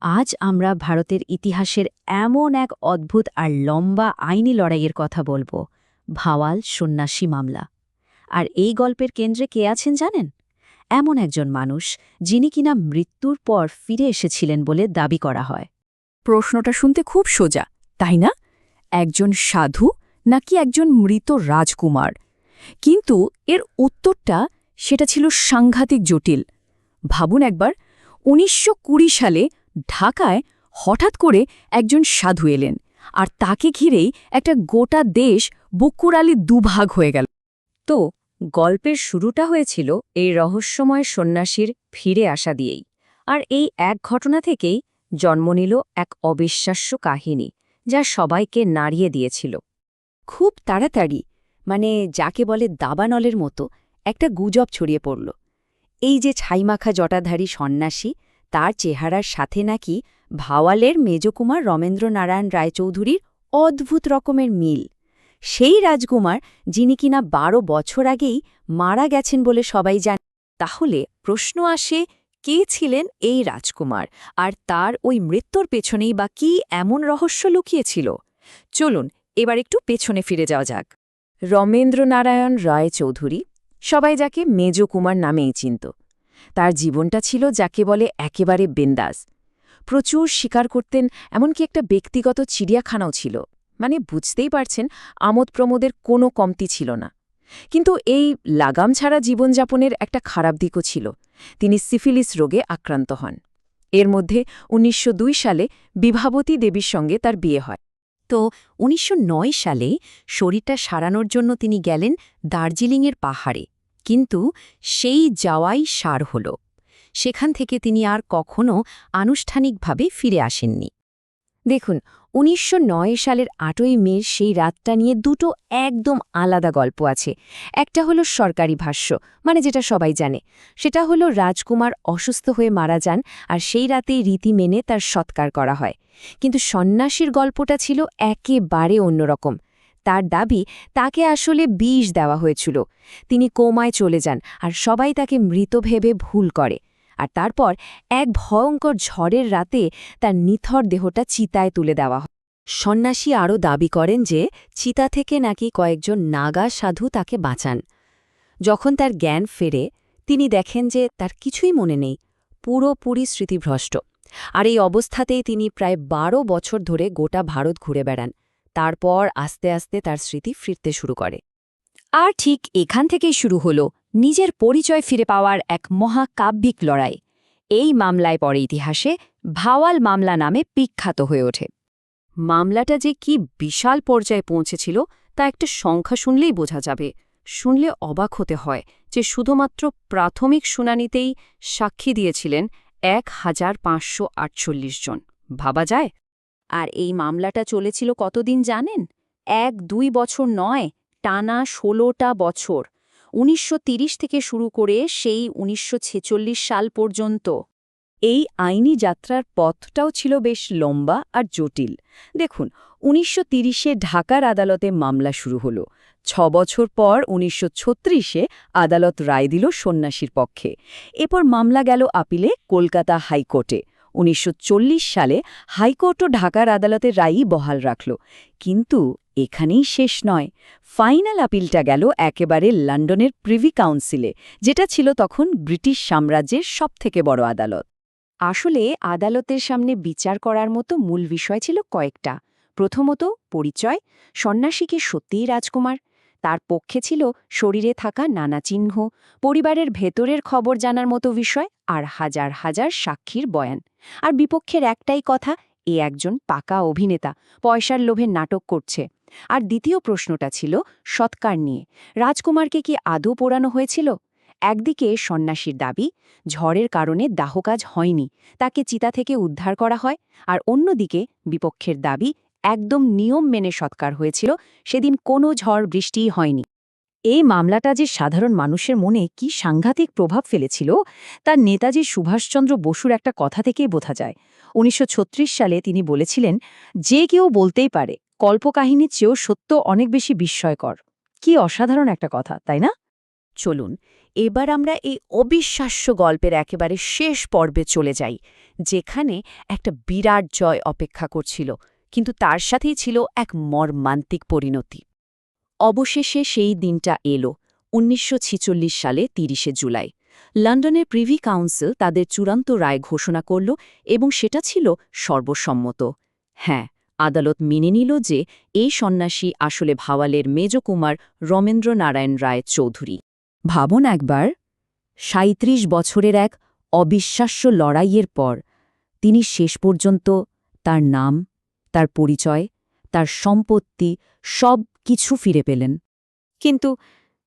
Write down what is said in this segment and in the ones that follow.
আজ আমরা ভারতের ইতিহাসের এমন এক অদ্ভুত আর লম্বা আইনি লড়াইয়ের কথা বলবো, ভাওয়াল সন্ন্যাসী মামলা। আর এই গল্পের কেন্দ্রে কে আছেন জানেন? এমন একজন মানুষ যিনি কিনা মৃত্যুর পর ফিরে এসেছিলেন বলে দাবি করা হয়। প্রশ্নটা শুনতে খুব সোজা, তাই না? একজন সাধু নাকি একজন মৃত রাজকুমার? কিন্তু এর উত্তরটা সেটা ছিল সাংঘাতিক জটিল। ভাবুন একবার, ১৯২০ সালে ঢাকায় হঠাৎ করে একজন সাধু এলেন, আর তাকে ঘিরেই একটা গোটা দেশ বুকুরালি দুভাগ হয়ে গেল। তো গল্পের শুরুটা হয়েছিল এই রহস্যময় সন্ন্যাসীর ফিরে আসা দিয়েই। আর এই এক ঘটনা থেকেই জন্ম নিল এক অবিশ্বাস্য কাহিনী, যা সবাইকে নাড়িয়ে দিয়েছিল। খুব তাড়াতাড়ি, মানে যাকে বলে দাবানলের মতো, একটা গুজব ছড়িয়ে পড়ল। এই যে ছাইমাখা জটাধারী সন্ন্যাসী, তার চেহারার সাথে নাকি ভাওয়ালের মেজকুমার রমেন্দ্রনারায়ণ রায়চৌধুরীর অদ্ভুত রকমের মিল। সেই রাজকুমার যিনি কিনা ১২ বছর আগেই মারা গেছেন বলে সবাই জানে। তাহলে প্রশ্ন আসে, কে ছিলেন এই রাজকুমার, আর তার ওই মৃত্যুর পেছনেই বা কি এমন রহস্য লুকিয়েছিল? চলুন এবার একটু পেছনে ফিরে যাওয়া যাক। রমেন্দ্রনারায়ণ রায়চৌধুরী, সবাই যাকে মেজকুমার নামেই চিনত। তার জীবনটা ছিল যাকে বলে একেবারে বিন্দাস। প্রচুর শিকার করতেন, এমনকি একটা ব্যক্তিগত চিড়িয়াখানাও ছিল। মানে বুঝতেই পারছেন, আমোদ প্রমোদের কোনো কমতি ছিল না। কিন্তু এই লাগাম ছাড়া জীবনযাপনের একটা খারাপ দিকও ছিল। তিনি সিফিলিস রোগে আক্রান্ত হন। এর মধ্যে ১৯০২ সালে বিভাবতী দেবীর সঙ্গে তার বিয়ে হয়। তো ১৯০৯ সালে শরীরটা সারানোর জন্য তিনি গেলেন দার্জিলিংয়ের পাহাড়ে, কিন্তু সেই যাওয়াই সার হল। সেখান থেকে তিনি আর কখনো আনুষ্ঠানিকভাবে ফিরে আসেননি। দেখুন, ১৯০৯ সালের ৮ই মের সেই রাতটা নিয়ে দুটো একদম আলাদা গল্প আছে। একটা হলো সরকারি ভাষ্য, মানে যেটা সবাই জানে, সেটা হলো রাজকুমার অসুস্থ হয়ে মারা যান, আর সেই রাতেই রীতি মেনে তার সৎকার করা হয়। কিন্তু সন্ন্যাসীর গল্পটা ছিল একেবারে অন্যরকম। তার দাবি, তাকে আসলে বিষ দেওয়া হয়েছিল। তিনি কোমায় চলে যান, আর সবাই তাকে মৃত ভেবে ভুল করে। আর তারপর এক ভয়ঙ্কর ঝড়ের রাতে তার নিথর দেহটা চিতায় তুলে দেওয়া হয়। সন্ন্যাসী আরও দাবি করেন যে চিতা থেকে নাকি কয়েকজন নাগা সাধু তাকে বাঁচান। যখন তার জ্ঞান ফেরে, তিনি দেখেন যে তার কিছুই মনে নেই, পুরোপুরি স্মৃতিভ্রষ্ট। আর এই অবস্থাতেই তিনি প্রায় ১২ বছর ধরে গোটা ভারত ঘুরে বেড়ান। তারপর আস্তে আস্তে তার স্মৃতি ফিরতে শুরু করে। আর ঠিক এখান থেকেই শুরু হল নিজের পরিচয় ফিরে পাওয়ার এক মহাকাব্যিক লড়াই। এই মামলায় পরে ইতিহাসে ভাওয়াল মামলা নামে বিখ্যাত হয়ে ওঠে। মামলাটা যে কি বিশাল পর্যায়ে পৌঁছেছিল তা একটা সংখ্যা শুনলেই বোঝা যাবে। শুনলে অবাক হতে হয় যে শুধুমাত্র প্রাথমিক শুনানিতেই সাক্ষী দিয়েছিলেন ১,৫৪৮ জন। ভাবা যায়? আর এই মামলাটা চলেছিল কতদিন জানেন? ১-২ বছর নয়, টানা ১৬টা বছর। ১৯৩০ থেকে শুরু করে সেই ১৯৪৬ সাল পর্যন্ত। এই আইনি যাত্রার পথটাও ছিল বেশ লম্বা আর জটিল। দেখুন, ১৯৩০-এ ঢাকার আদালতে মামলা শুরু হল। ৬ বছর পর ১৯৩৬-এ আদালত রায় দিল সন্ন্যাসীর পক্ষে। এরপর মামলা গেল আপিলে কলকাতা হাইকোর্টে। ১৯৪০ সালে হাইকোর্টও ঢাকার আদালতের রায়ই বহাল রাখল। কিন্তু এখানেই শেষ নয়। ফাইনাল আপিলটা গেল একেবারে লন্ডনের প্রিভি কাউন্সিলে, যেটা ছিল তখন ব্রিটিশ সাম্রাজ্যের সবথেকে বড় আদালত। আসলে আদালতের সামনে বিচার করার মতো মূল বিষয় ছিল কয়েকটা। প্রথমত, পরিচয়। সন্ন্যাসীকে সত্যিই রাজকুমার? তার পক্ষে ছিল শরীরে থাকা নানা চিহ্ন, পরিবারের ভেতরের খবর জানার মতো বিষয়, আর হাজার হাজার সাক্ষীর বয়ান। আর বিপক্ষের একটাই কথা, এ একজন পাকা অভিনেতা, পয়সার লোভে নাটক করছে। আর দ্বিতীয় প্রশ্নটা ছিল সৎকার নিয়ে। রাজকুমারকে কি আদৌ পোড়ানো হয়েছিল? একদিকে সন্ন্যাসীর দাবি, ঝড়ের কারণে দাহকাজ হয়নি, তাকে চিতা থেকে উদ্ধার করা হয়। আর অন্যদিকে বিপক্ষের দাবি, একদম নিয়ম মেনে সৎকার হয়েছিল, সেদিন কোনো ঝড় বৃষ্টিই হয়নি। এই মামলাটা যে সাধারণ মানুষের মনে কি সাংঘাতিক প্রভাব ফেলেছিল, তা নেতাজি সুভাষচন্দ্র বসুর একটা কথা থেকেই বোঝা যায়। ১৯৩৬ সালে তিনি বলেছিলেন, যে কেউ বলতেই পারে কল্পকাহিনীর চেয়েও সত্য অনেক বেশি বিস্ময়কর। কি অসাধারণ একটা কথা, তাই না? চলুন এবার আমরা এই অবিশ্বাস্য গল্পের একেবারে শেষ পর্বে চলে যাই, যেখানে একটা বিরাট জয় অপেক্ষা করছিল, কিন্তু তার সাথেই ছিল এক মর্মান্তিক পরিণতি। অবশেষে সেই দিনটা এলো ১৯৪৬ সালে ৩০শে জুলাই। লন্ডনের প্রিভি কাউন্সিল তাদের চূড়ান্ত রায় ঘোষণা করল এবং সেটা ছিল সর্বসম্মত। হ্যাঁ, আদালত মেনে নিল যে এই সন্ন্যাসী আসলে ভাওয়ালের মেজকুমার রমেন্দ্র নারায়ণ রায় চৌধুরী। ভাবুন একবার, ৩৭ বছরের এক অবিশ্বাস্য লড়াইয়ের পর তিনি শেষ পর্যন্ত তার নাম, তার পরিচয়, তার সম্পত্তি সব কিছু ফিরে পেলেন। কিন্তু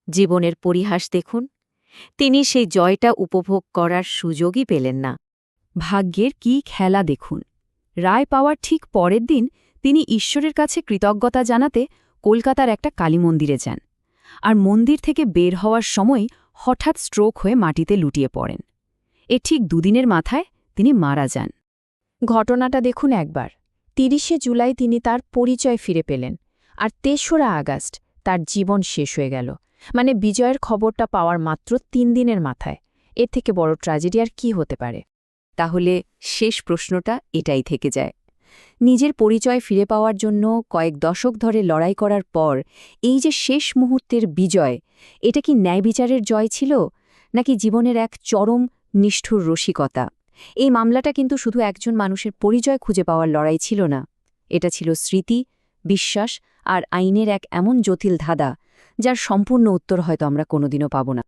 জীবনের পরিহাস দেখুন, তিনি সেই জয়টা উপভোগ করার সুযোগই পেলেন না। ভাগ্যের কি খেলা দেখুন। রায় পাওয়ার ঠিক পরের দিন তিনি ঈশ্বরের কাছে কৃতজ্ঞতা জানাতে কলকাতার একটা কালী মন্দিরে যান, আর মন্দির থেকে বের হওয়ার সময় হঠাৎ স্ট্রোক হয়ে মাটিতে লুটিয়ে পড়েন। এর ঠিক দুদিনের মাথায় তিনি মারা যান। ঘটনাটা দেখুন একবার। ৩০শে জুলাই তিনি তার পরিচয় ফিরে পেলেন, আর ৩রা আগস্ট তার জীবন শেষ হয়ে গেল। মানে বিজয়ের খবরটা পাওয়ার মাত্র ৩ দিনের মাথায়। এর থেকে বড় ট্র্যাজেডি আর কি হতে পারে? তাহলে শেষ প্রশ্নটা এটাই থেকে যায়, নিজের পরিচয় ফিরে পাওয়ার জন্য কয়েক দশক ধরে লড়াই করার পর এই যে শেষ মুহূর্তের বিজয়, এটা কি ন্যায় বিচারের জয় ছিল, নাকি জীবনের এক চরম নিষ্ঠুর রসিকতা? এই মামলাটা কিন্তু শুধু একজন মানুষের পরিচয় খুঁজে পাওয়ার লড়াই ছিল না, এটা ছিল স্মৃতি, বিশ্বাস আর আইনের এক এমন জটিল ধাঁধা যার সম্পূর্ণ উত্তর হয়তো আমরা কোনোদিনও পাব না।